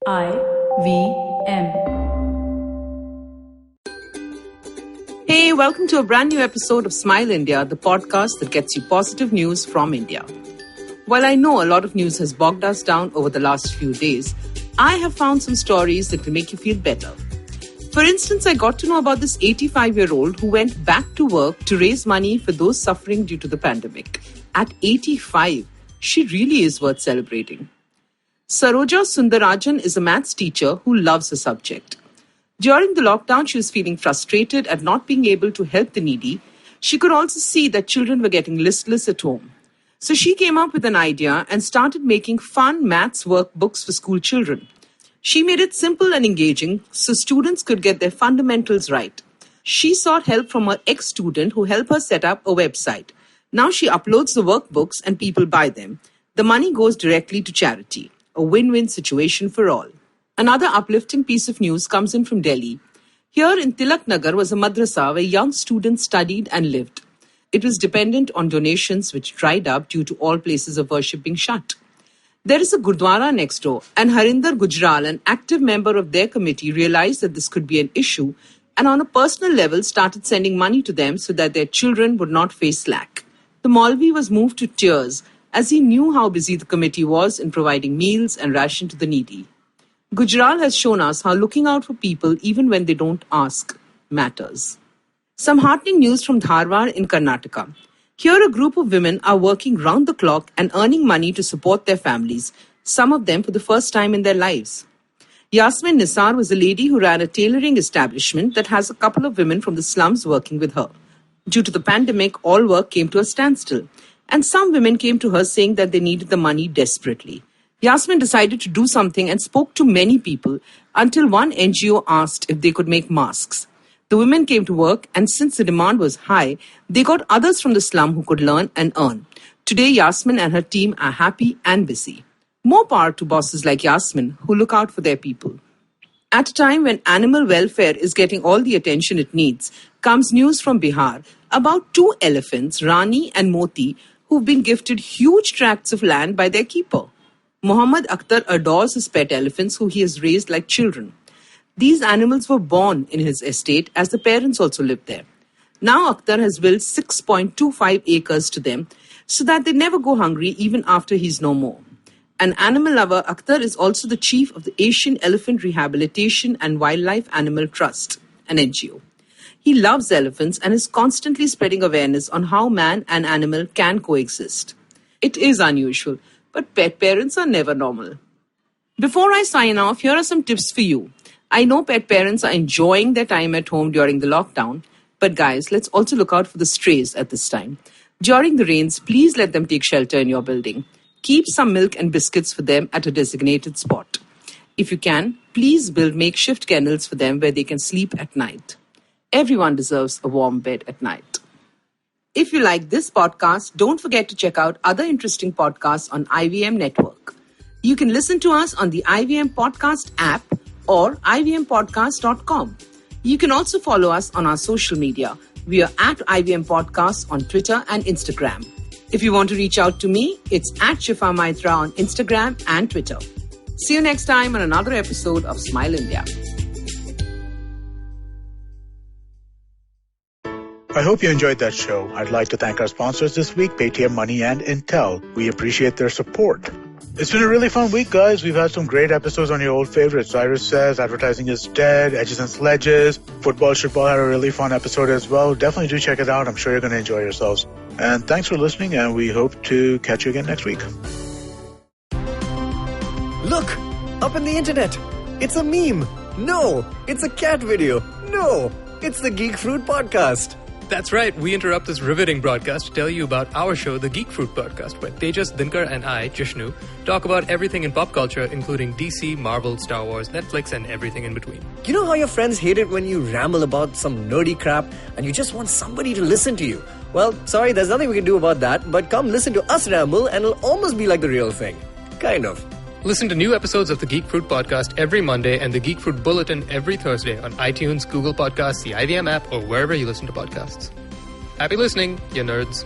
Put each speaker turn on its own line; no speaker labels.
IVM.
Hey, welcome to a brand new episode of Smile India, the podcast that gets you positive news from India. While I know a lot of news has bogged us down over the last few days, I have found some stories that will make you feel better. For instance, I got to know about this 85-year-old who went back to work to raise money for those suffering due to the pandemic. At 85, she really is worth celebrating. Saroja Sundarajan is a maths teacher who loves the subject. During the lockdown, she was feeling frustrated at not being able to help the needy. She could also see that children were getting listless at home. So she came up with an idea and started making fun maths workbooks for school children. She made it simple and engaging so students could get their fundamentals right. She sought help from her ex-student who helped her set up a website. Now she uploads the workbooks and people buy them. The money goes directly to charity. A win-win situation for all. Another uplifting piece of news comes in from Delhi. Here in Tilak Nagar was a madrasa where young students studied and lived. It was dependent on donations which dried up due to all places of worship being shut. There is a Gurdwara next door, and Harinder Gujral, an active member of their committee, realized that this could be an issue and on a personal level started sending money to them so that their children would not face lack. The Maulvi was moved to tears as he knew how busy the committee was in providing meals and ration to the needy. Gujral has shown us how looking out for people even when they don't ask matters. Some heartening news from Dharwad in Karnataka. Here a group of women are working round the clock and earning money to support their families, some of them for the first time in their lives. Yasmin Nisar was a lady who ran a tailoring establishment that has a couple of women from the slums working with her. Due to the pandemic, all work came to a standstill, and some women came to her saying that they needed the money desperately. Yasmin decided to do something and spoke to many people until one NGO asked if they could make masks. The women came to work, and since the demand was high, they got others from the slum who could learn and earn. Today, Yasmin and her team are happy and busy. More power to bosses like Yasmin who look out for their people. At a time when animal welfare is getting all the attention it needs, comes news from Bihar about two elephants, Rani and Moti, who've been gifted huge tracts of land by their keeper. Muhammad Akhtar adores his pet elephants who he has raised like children. These animals were born in his estate as the parents also lived there. Now Akhtar has willed 6.25 acres to them so that they never go hungry even after he's no more. An animal lover, Akhtar is also the chief of the Asian Elephant Rehabilitation and Wildlife Animal Trust, an NGO. He loves elephants and is constantly spreading awareness on how man and animal can coexist. It is unusual, but pet parents are never normal. Before I sign off, here are some tips for you. I know pet parents are enjoying their time at home during the lockdown, but guys, let's also look out for the strays at this time. During the rains, please let them take shelter in your building. Keep some milk and biscuits for them at a designated spot. If you can, please build makeshift kennels for them where they can sleep at night. Everyone deserves a warm bed at night. If you like this podcast, don't forget to check out other interesting podcasts on IVM Network. You can listen to us on the IVM Podcast app or ivmpodcast.com. You can also follow us on our social media. We are at IVM Podcasts on Twitter and Instagram. If you want to reach out to me, it's at Shifa Maitra on Instagram and Twitter. See you next time on another episode of Smile India.
I hope you enjoyed that show. I'd like to thank our sponsors this week, Paytm Money and Intel. We appreciate their support. It's been a really fun week, guys. We've had some great episodes on your old favorites. Cyrus Says, Advertising is Dead, Edges and Sledges, Football Shitball had a really fun episode as well. Definitely do check it out. I'm sure you're going to enjoy yourselves. And thanks for listening, and we hope to catch you again next week.
Look! Up in the internet! It's a meme! No! It's a cat video! No! It's the Geek Fruit Podcast!
That's right, we interrupt this riveting broadcast to tell you about our show, The Geek Fruit Podcast, where Tejas, Dinkar and I, Jishnu, talk about everything in pop culture, including DC, Marvel, Star Wars, Netflix, and everything in between.
You know how your friends hate it when you ramble about some nerdy crap and you just want somebody to listen to you? Well, sorry, there's nothing we can do about that, but come listen to us ramble and it'll almost be like the real thing. Kind of.
Listen to new episodes of the Geek Fruit Podcast every Monday and the Geek Fruit Bulletin every Thursday on iTunes, Google Podcasts, the IVM app, or wherever you listen to podcasts. Happy listening, you nerds.